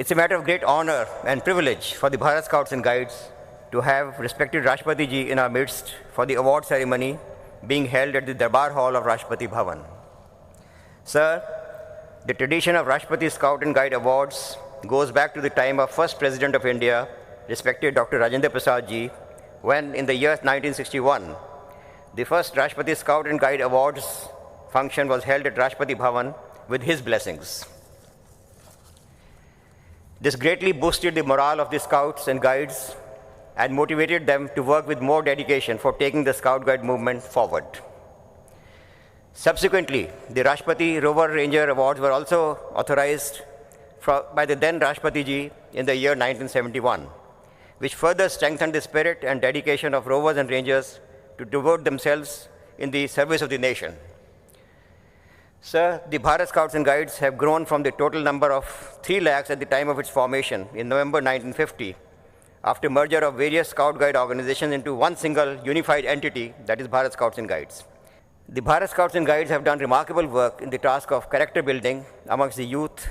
It's a matter of great honor and privilege for the Bharat Scouts and Guides to have respected Rashtrapati Ji in our midst for the award ceremony being held at the Darbar Hall of Rashtrapati Bhavan. Sir, the tradition of Rashtrapati Scout and Guide Awards goes back to the time of first President of India, respected Dr. Rajendra Prasad Ji, when in the year 1961, the first Rashtrapati Scout and Guide Awards function was held at Rashtrapati Bhavan with his blessings. This greatly boosted the morale of the Scouts and Guides and motivated them to work with more dedication for taking the Scout Guide movement forward. Subsequently, the Rashtrapati Rover Ranger Awards were also authorized by the then Rashtrapati Ji in the year 1971, which further strengthened the spirit and dedication of rovers and rangers to devote themselves in the service of the nation. Sir, the Bharat Scouts and Guides have grown from the total number of 3 lakhs at the time of its formation in November 1950, after merger of various Scout Guide organizations into one single unified entity, that is Bharat Scouts and Guides. The Bharat Scouts and Guides have done remarkable work in the task of character building amongst the youth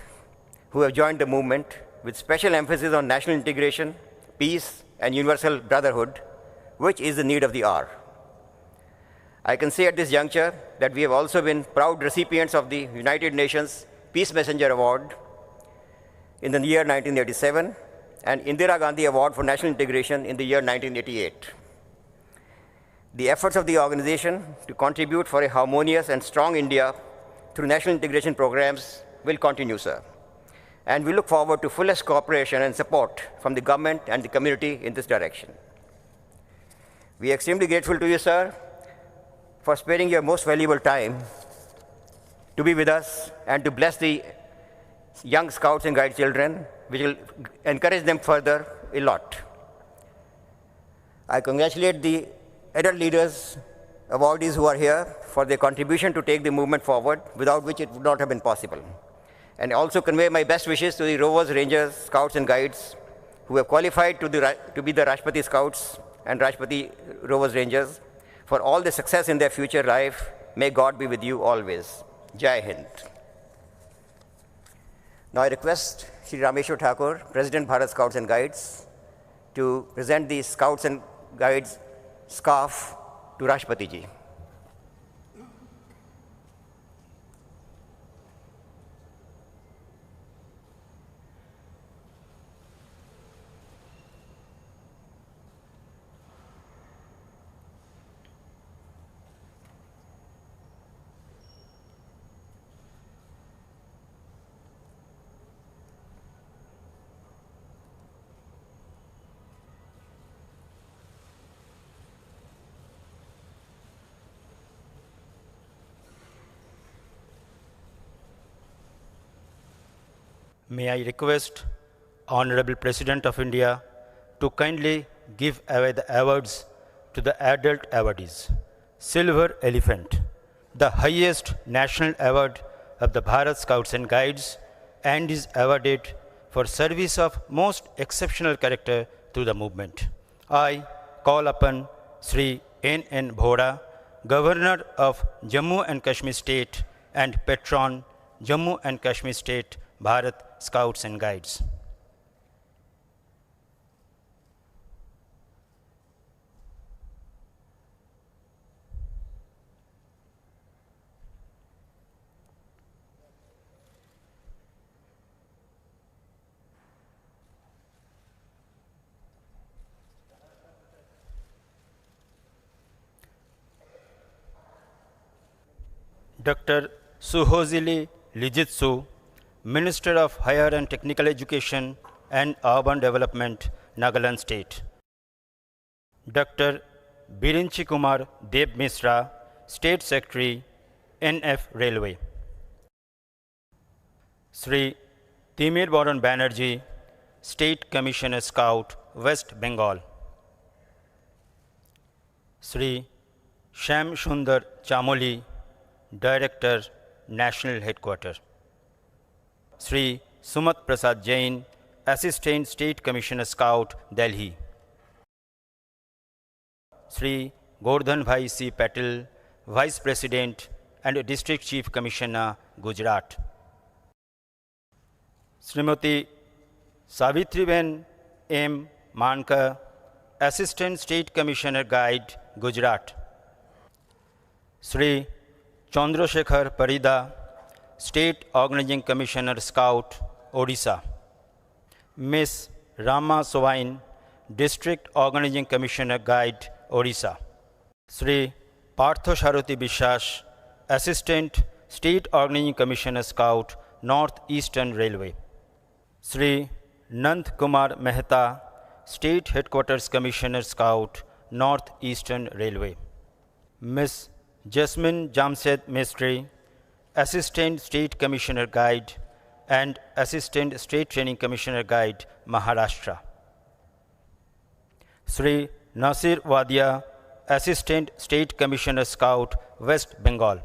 who have joined the movement, with special emphasis on national integration, peace, and universal brotherhood, which is the need of the hour. I can say at this juncture that we have also been proud recipients of the United Nations Peace Messenger Award in the year 1987 and Indira Gandhi Award for National Integration in the year 1988. The efforts of the organization to contribute for a harmonious and strong India through national integration programs will continue, sir. And we look forward to fullest cooperation and support from the government and the community in this direction. We are extremely grateful to you, sir, for sparing your most valuable time to be with us and to bless the young Scouts and Guide children, which will encourage them further a lot. I congratulate the adult leaders, awardees who are here for their contribution to take the movement forward, without which it would not have been possible. And also convey my best wishes to the Rovers, Rangers, Scouts and Guides who have qualified to be the Rashtrapati Scouts and Rashtrapati Rovers Rangers for all the success in their future life. May God be with you always. Jai Hind. Now I request Shri Rameshwar Thakur, President Bharat Scouts and Guides, to present the Scouts and Guides scarf to Rashtrapati Ji. May I request Honorable President of India to kindly give away the awards to the adult awardees. Silver Elephant, the highest national award of the Bharat Scouts and Guides, and is awarded for service of most exceptional character to the movement. I call upon Sri N.N. Bhora, Governor of Jammu and Kashmir State and Patron, Jammu and Kashmir State, Bharat Scouts and Guides. Dr. Suhozili Lijitsu, Minister of Higher and Technical Education and Urban Development, Nagaland State. Dr. Birinchi Kumar Deb Misra, State Secretary, NF Railway. Sri Timir Baran Banerjee, State Commissioner Scout, West Bengal. Sri Sham Sundar Chamoli, Director, National Headquarters. Sri Sumat Prasad Jain, Assistant State Commissioner Scout, Delhi. Sri Gordhan Bhai C. Patel, Vice President and District Chief Commissioner, Gujarat. Srimati Savitriben M. Mankar, Assistant State Commissioner Guide, Gujarat. Sri Chandrasekhar Parida, State Organizing Commissioner Scout, Odisha. Miss Rama Sovain, District Organizing Commissioner Guide, Odisha. Sri Partho Sharoti Bishas, Assistant State Organizing Commissioner Scout, North Eastern Railway. Sri Nand Kumar Mehta, State Headquarters Commissioner Scout, North Eastern Railway. Miss Jasmine Jamshed Mistry, Assistant State Commissioner Guide and Assistant State Training Commissioner Guide, Maharashtra. Sri Nasir Wadia, Assistant State Commissioner Scout, West Bengal.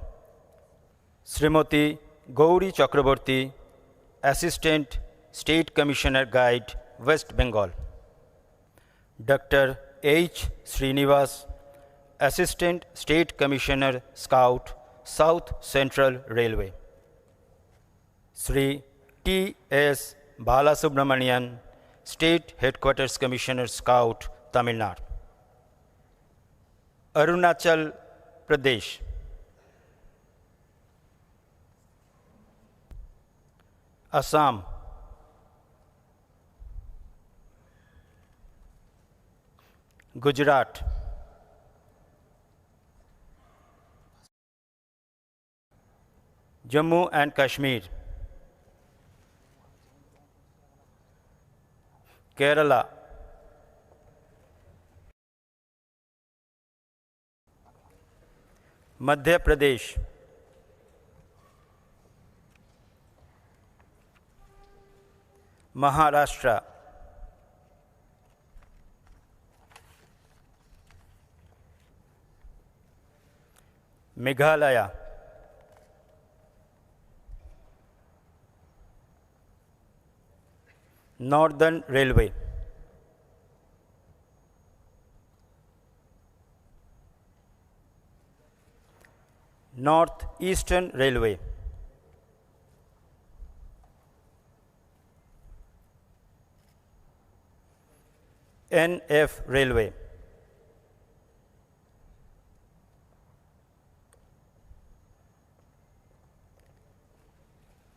Srimati Gauri Chakraborty, Assistant State Commissioner Guide, West Bengal. Dr. H. Srinivas, Assistant State Commissioner Scout, South Central Railway. Sri T. S. Balasubramanian, State Headquarters Commissioner Scout, Tamil Nadu. Arunachal Pradesh. Assam. Gujarat. Jammu and Kashmir. Kerala. Madhya Pradesh. Maharashtra. Meghalaya. Northern Railway. North Eastern Railway. NF Railway.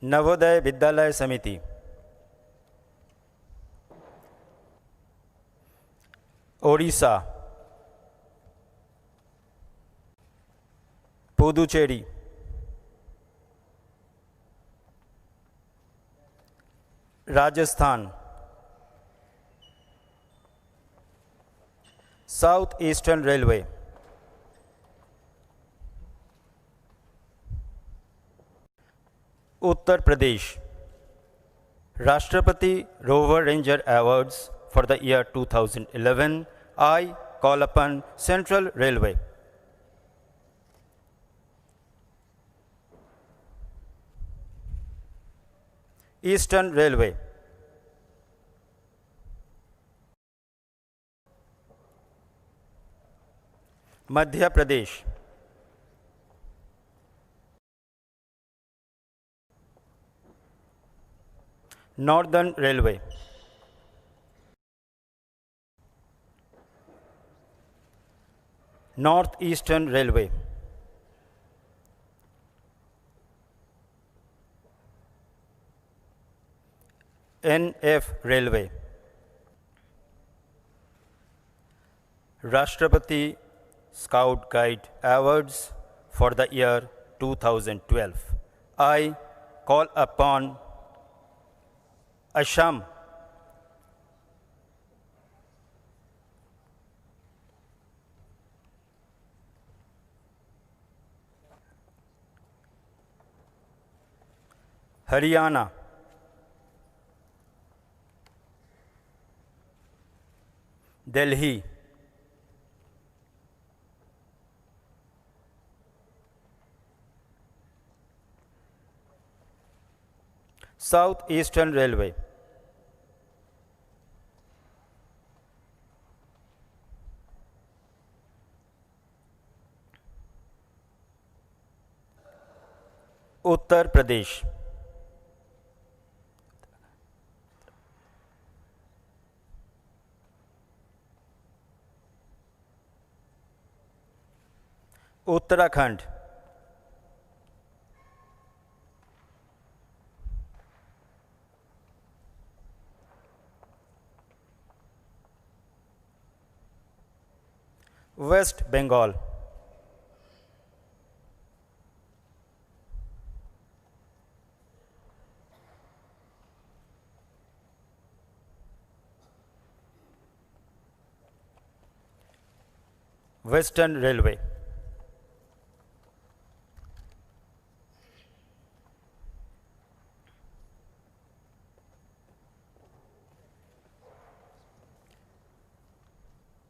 Navodaya Vidyalaya Samiti. Odisha. Puducherry. Rajasthan. South Eastern Railway. Uttar Pradesh. Rashtrapati Rover Ranger Awards for the year 2011. I call upon Central Railway. Eastern Railway. Madhya Pradesh. Northern Railway. North Eastern Railway. NF Railway. Rashtrapati Scout Guide Awards for the year 2012. I call upon Assam. Haryana. Delhi. South Eastern Railway. Uttar Pradesh. Uttarakhand, West Bengal, Western Railway,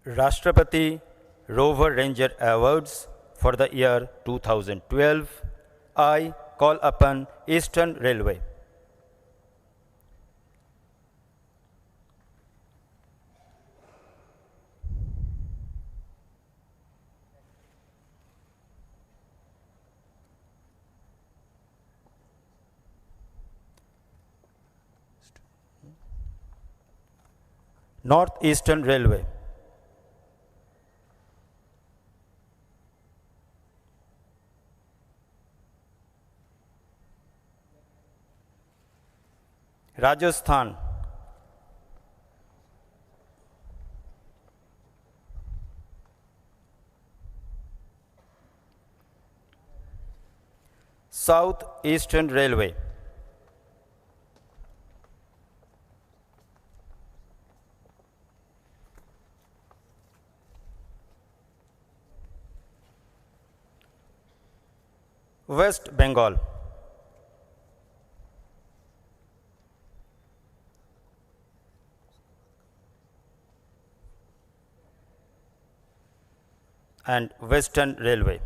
Rashtrapati Rover Ranger Awards for the year 2012. I call upon Eastern Railway. Northeastern Railway, Rajasthan, South Eastern Railway, West Bengal, and Western Railway.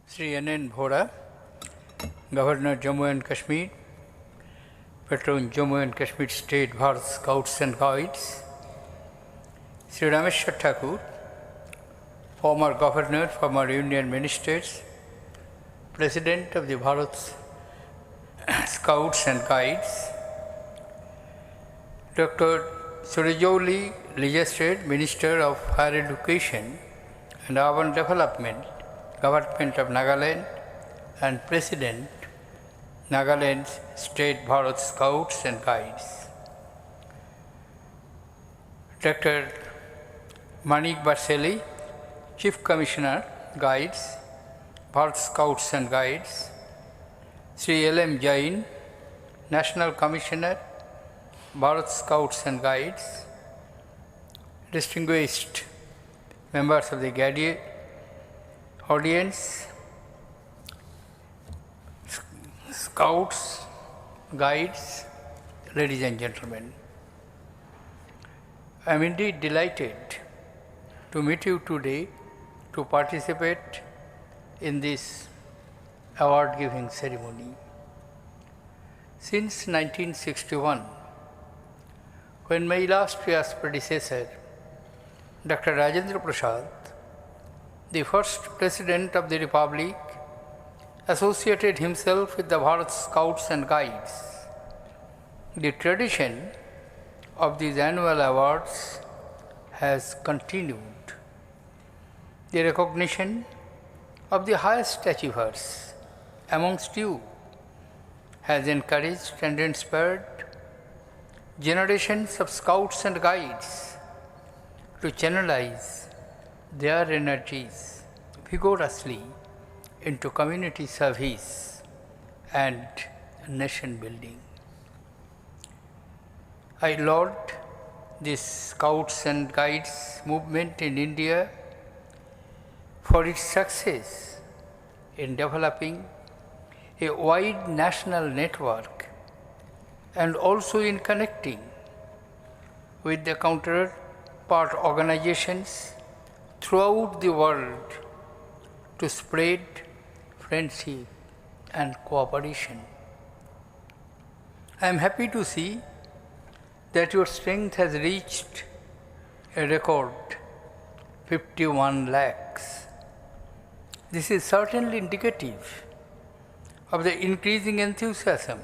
Sri N.N. Bhora, Governor Jammu and Kashmir, Patron Jammu and Kashmir State Bharat Scouts and Guides, Sri Rameshwar Thakur, former Governor, former Union Ministers, President of the Bharat Scouts and Guides, Dr. Surajoli Legislated Minister of Higher Education and Urban Development, Government of Nagaland, and President, Nagaland State Bharat Scouts and Guides. Dr. Manik Barseli, Chief Commissioner, Guides, Bharat Scouts and Guides. Sri L.M. Jain, National Commissioner, Bharat Scouts and Guides. Distinguished members of the Gadier audience, Scouts, Guides, ladies and gentlemen. I am indeed delighted to meet you today to participate in this award giving ceremony. Since 1961, when my illustrious predecessor, Dr. Rajendra Prasad, the first President of the Republic, associated himself with the Bharat Scouts and Guides, the tradition of these annual awards has continued. The recognition of the highest achievers amongst you has encouraged and inspired generations of Scouts and Guides to channelize their energies vigorously into community service and nation building. I laud this Scouts and Guides movement in India for its success in developing a wide national network and also in connecting with the counterpart organizations throughout the world to spread friendship and cooperation. I am happy to see that your strength has reached a record 51 lakhs. This is certainly indicative of the increasing enthusiasm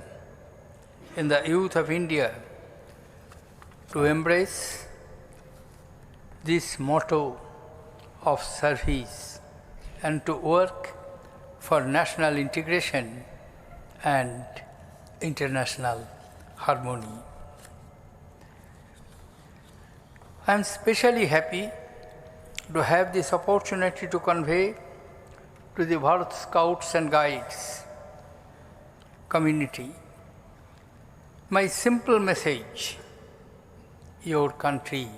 in the youth of India to embrace this motto of service and to work for national integration and international harmony. I am especially happy to have this opportunity to convey to the Bharat Scouts and Guides community my simple message: your country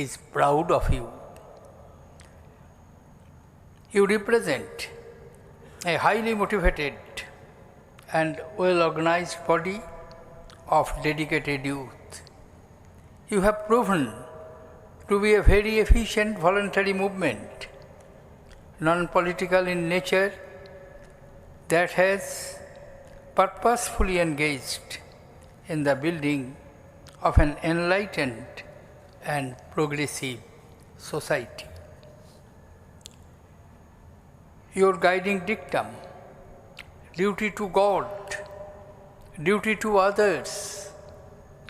is proud of you. You represent a highly motivated and well-organized body of dedicated youth. You have proven to be a very efficient voluntary movement, non-political in nature, that has purposefully engaged in the building of an enlightened and progressive society. Your guiding dictum, duty to God, duty to others,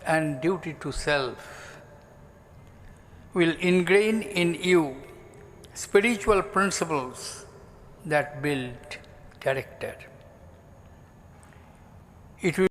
and duty to self, will ingrain in you spiritual principles that build character. It will